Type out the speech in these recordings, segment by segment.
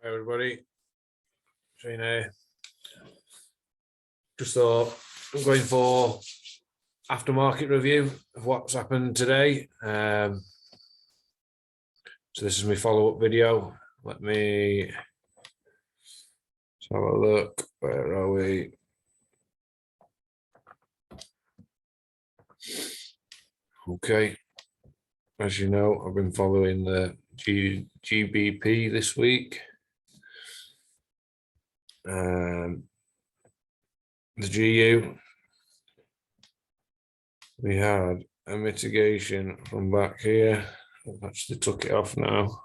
Everybody, Shane here. Just thought I'm going for aftermarket review of what's happened today. So this is my follow-up video. Let me have a look. Where are we? Okay. As you know, I've been following the GBP this week. The GU, we had a mitigation from back here. I've actually took it off now.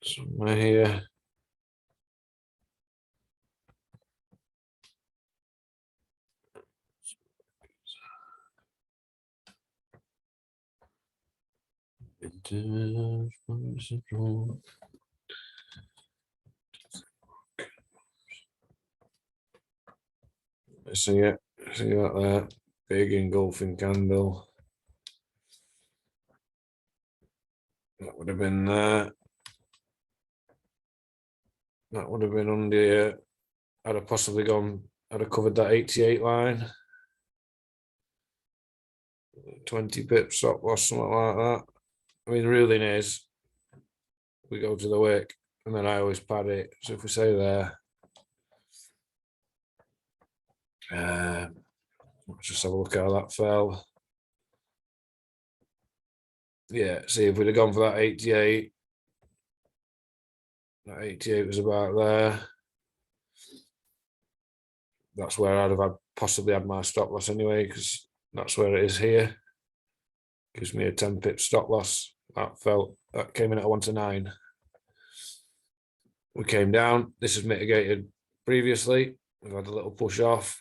Somewhere here. See it, see that there, big engulfing candle. That would have been there. That would have been under here. I'd have possibly gone, I'd have covered that 88 line. 20 pips stop loss, something like that. I mean, the ruling is we go to the wick and then I always pad it. So if we say there, let's just have a look how that fell. Yeah, see, if we'd have gone for that 88, that 88 was about there. That's where I'd have possibly had my stop loss anyway, because that's where it is here. Gives me a 10 pip stop loss. That came in at a 1 to 9. We came down. This is mitigated previously. We've had a little push off.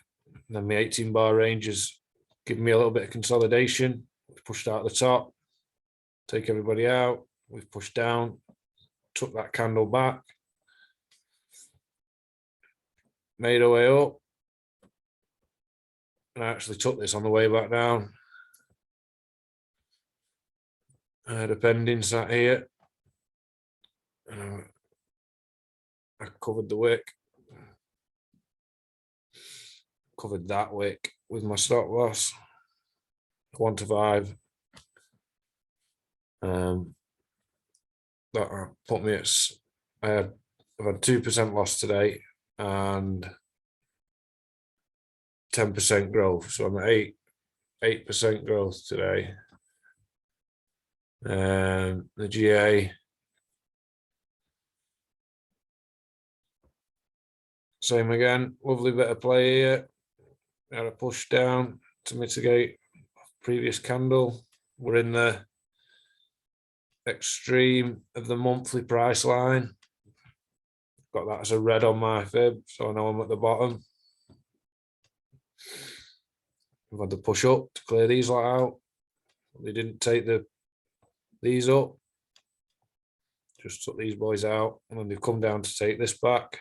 And then the 18 bar range has given me a little bit of consolidation. We've pushed out the top, take everybody out. We've pushed down, took that candle back, made our way up. And I actually took this on the way back down. I had a pending sat here. I covered the wick. Covered that wick with my stop loss. 1 to 5. That put me at, I've had 2% loss today and 10% growth. So I'm at 8% growth today. The GA, same again, lovely bit of play here. Had a push down to mitigate previous candle. We're in the extreme of the monthly price line. Got that as a red on my fib, so I know I'm at the bottom. I've had to push up to clear these lot out. They didn't take these up. Just took these boys out, and then they've come down to take this back.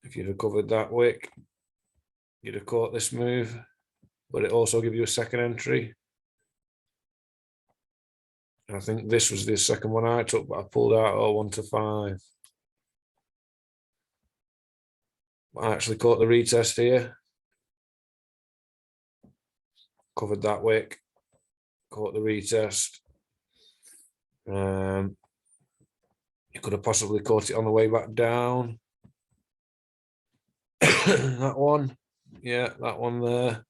If you'd have covered that wick, you'd have caught this move, but it also gives you a second entry. I think this was the second one I took, but I pulled out 1 to 5. I actually caught the retest here. Covered that wick, caught the retest. You could have possibly caught it on the way back down. That one, yeah, that one there.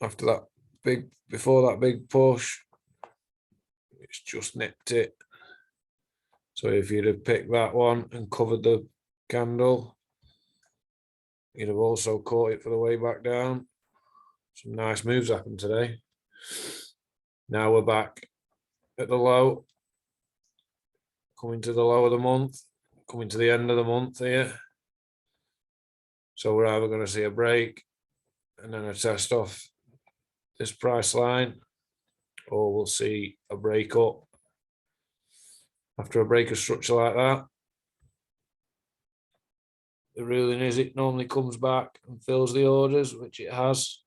After that before that big push, it's just nipped it. So if you'd have picked that one and covered the candle, you'd have also caught it for the way back down. Some nice moves happened today. Now we're back at the low, coming to the low of the month, coming to the end of the month here. So we're either going to see a break and then a test off this price line, or we'll see a break up. After a breaker structure like that, the ruling is it normally comes back and fills the orders, which it has.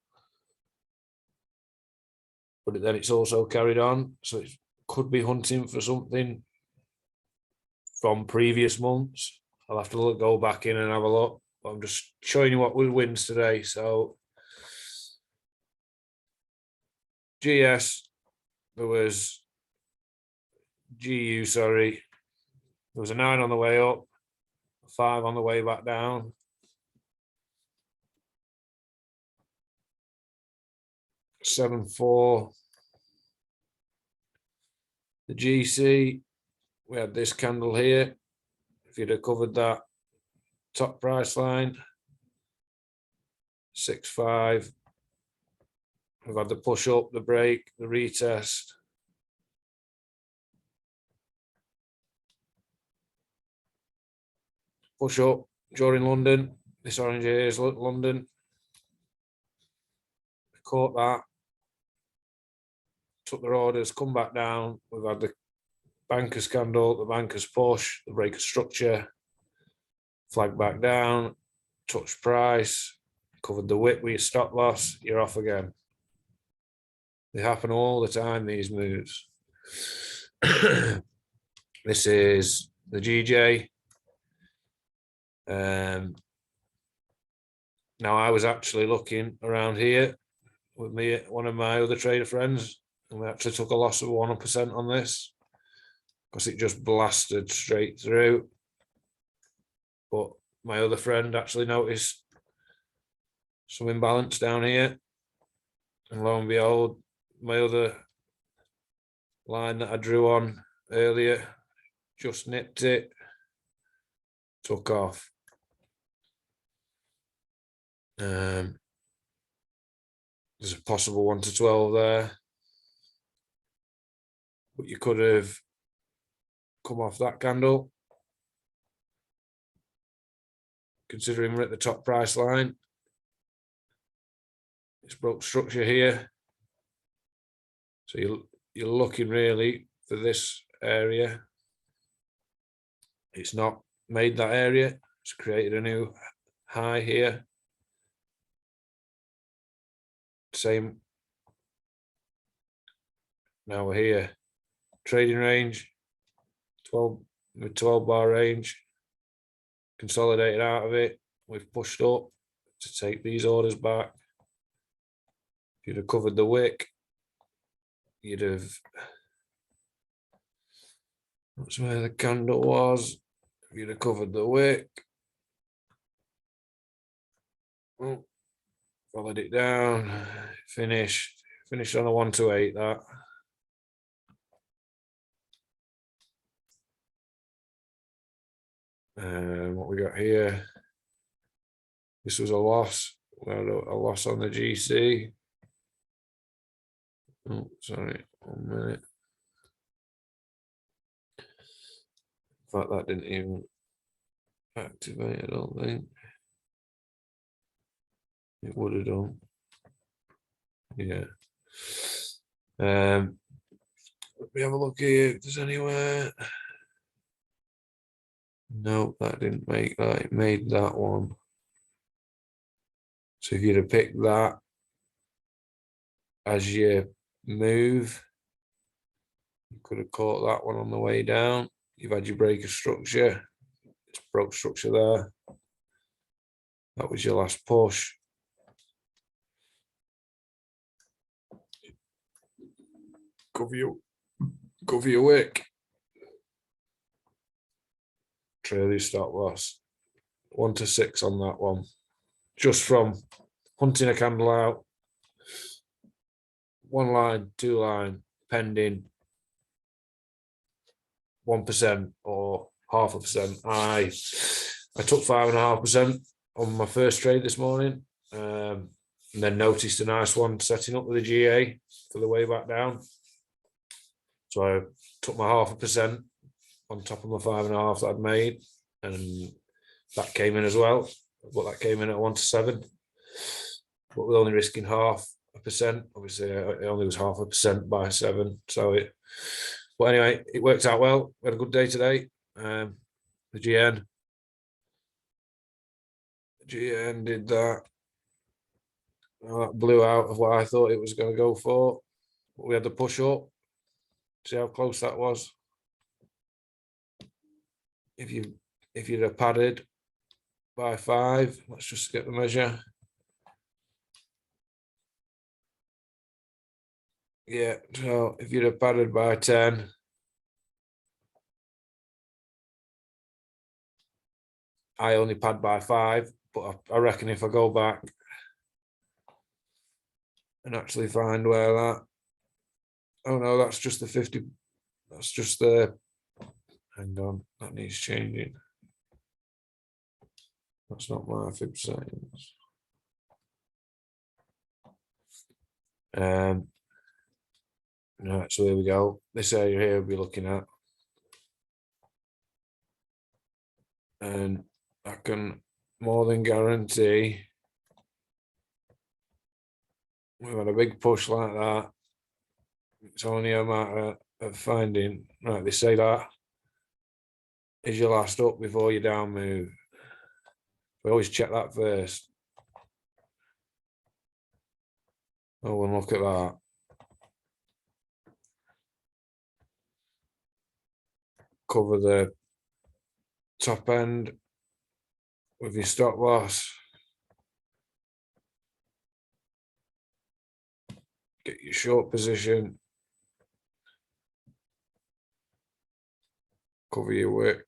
but then it's also carried on. So it could be hunting for something from previous months. I'll have to go back in and have a look. But I'm just showing you what wins today. So GS, there was GU, sorry. There was a 9 on the way up, a 5 on the way back down. Seven, 4. The GC, we had this candle here. If you'd have covered that top price line, 6, 5. We've had the push up, the break, the retest. Push up during London. This orange here is London. Caught that. Took their orders, come back down. We've had the bankers candle, the bankers push, the breaker structure, flag back down, touch price, covered the wick with your stop loss, you're off again. They happen all the time, these moves. This is the GJ. Now I was actually looking around here with me, one of my other trader friends, and we actually took a loss of 1% on this because it just blasted straight through. But my other friend actually noticed some imbalance down here, and lo and behold, my other line that I drew on earlier just nipped it, took off. There's a possible 1 to 12 there, but you could have come off that candle, considering we're at the top price line. It's broke structure here, so you're looking really for this area. It's not made that area. It's created a new high here. Same. Now we're here. Trading range, 12 bar range. Consolidated out of it. We've pushed up to take these orders back. If you'd have covered the wick, you'd have. That's where the candle was. If you'd have covered the wick. Oh, followed it down. Finished on a 1 to 8. That. What we got here? This was a loss. We had a loss on the GC. Oh, sorry, 1 minute. In fact, that didn't even activate, I don't think. It would have done. Yeah. Let me have a look here if there's anywhere. No, that didn't make that. It made that one. So if you'd have picked that as your move, you could have caught that one on the way down. You've had your breaker structure. It's broke structure there. That was your last push. Cover your wick. Trail your stop loss. 1 to 6 on that one. Just from hunting a candle out. 1 line, 2 line, pending 1% or 0.5%. I took 5.5% on my first trade this morning, and then noticed a nice one setting up with the GA for the way back down. So I took my 0.5% on top of my 5.5 that I'd made, and that came in as well. But that came in at 1 to 7. But we're only risking 0.5%. Obviously, it only was 0.5% by 7. So it. But anyway, it worked out well. We had a good day today. The GN did that. That blew out of what I thought it was going to go for. We had the push up. See how close that was. If you'd have padded by 5, let's just get the measure. Yeah, so if you'd have padded by 10, I only pad by 5, but I reckon if I go back and actually find where that, oh no, that's just the 50, that's just the, hang on, that needs changing. That's not my fib settings. Right, so there we go. This area here we'll be looking at. And I can more than guarantee we've had a big push like that. It's only a matter of finding, right, they say that is your last up before your down move. We always check that first. Oh, and look at that. Cover the top end with your stop loss. Get your short position. Cover your wick.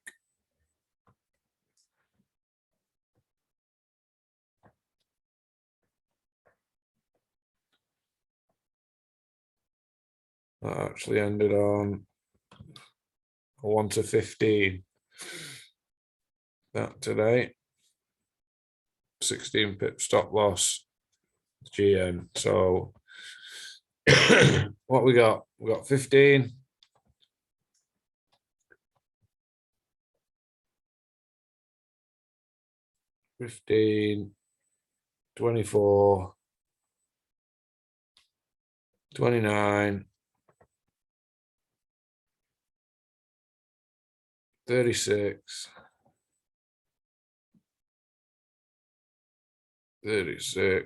That actually ended on a 1 to 15. That today. 16 pip stop loss. GM. So what we got? We got 15. $15, $24, $29, $36, $36,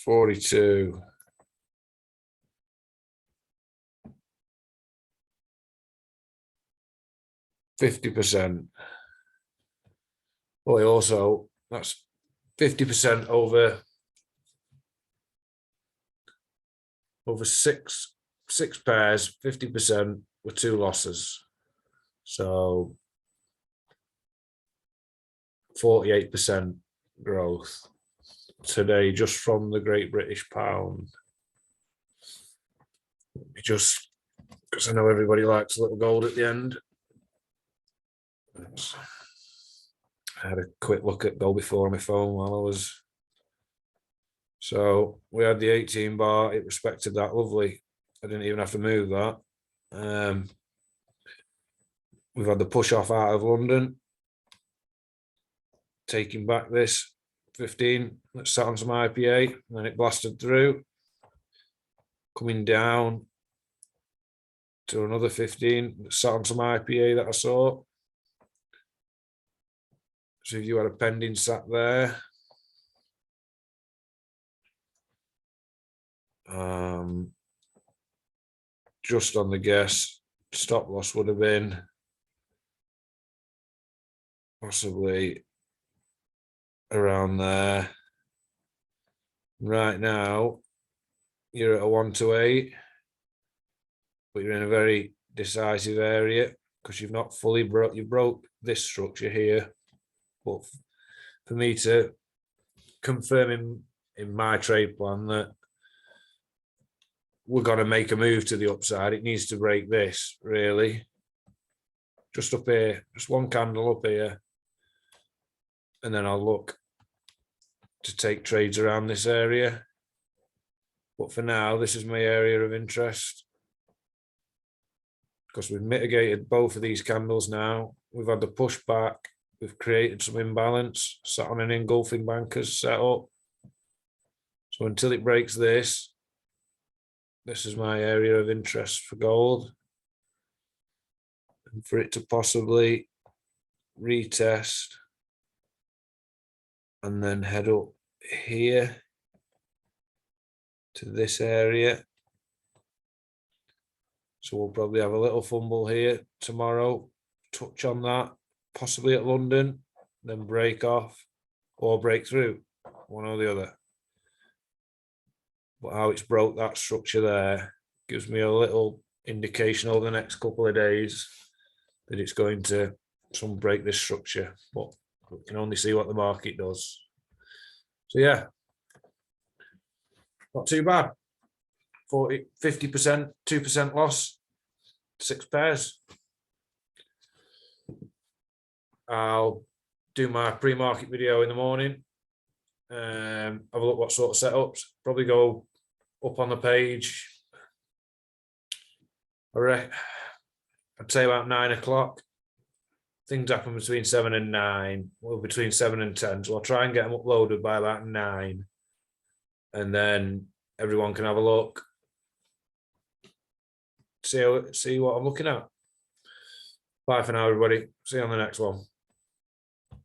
$42, $50%. Well, also that's 50% over six pairs. 50% were 2 losses, so 48% growth today just from the Great British Pound. Just because I know everybody likes a little gold at the end. I had a quick look at gold before on my phone while I was. So we had the 18 bar, it respected that, lovely. I didn't even have to move that. We've had the push off out of London, taking back this 15 that sat on some IPA, and then it blasted through, coming down to another 15 that sat on some IPA that I saw. So if you had a pending sat there, just on the guess, stop loss would have been possibly around there. Right now, you're at a 1 to 8, but you're in a very decisive area because you've not fully broke. You broke this structure here, but for me to confirm in my trade plan that we're going to make a move to the upside, it needs to break this really. Just up here, just one candle up here, and then I'll look to take trades around this area. But for now, this is my area of interest because we've mitigated both of these candles now. We've had the pushback. We've created some imbalance, sat on an engulfing bankers setup. So until it breaks this, this is my area of interest for gold. And for it to possibly retest and then head up here to this area So we'll probably have a little fumble here tomorrow, touch on that, possibly at London, then break off or break through, one or the other. But how it's broke that structure there gives me a little indication over the next couple of days that it's going to break this structure, but we can only see what the market does. So yeah, not too bad. 50%, 2% loss, 6 pairs. I'll do my pre-market video in the morning. Have a look what sort of setups. Probably go up on the page. I'd say about 9 o'clock. Things happen between 7 and 9. Well, between 7 and 10. So I'll try and get them uploaded by about 9. And then everyone can have a look. See what I'm looking at. Bye for now, everybody. See you on the next one.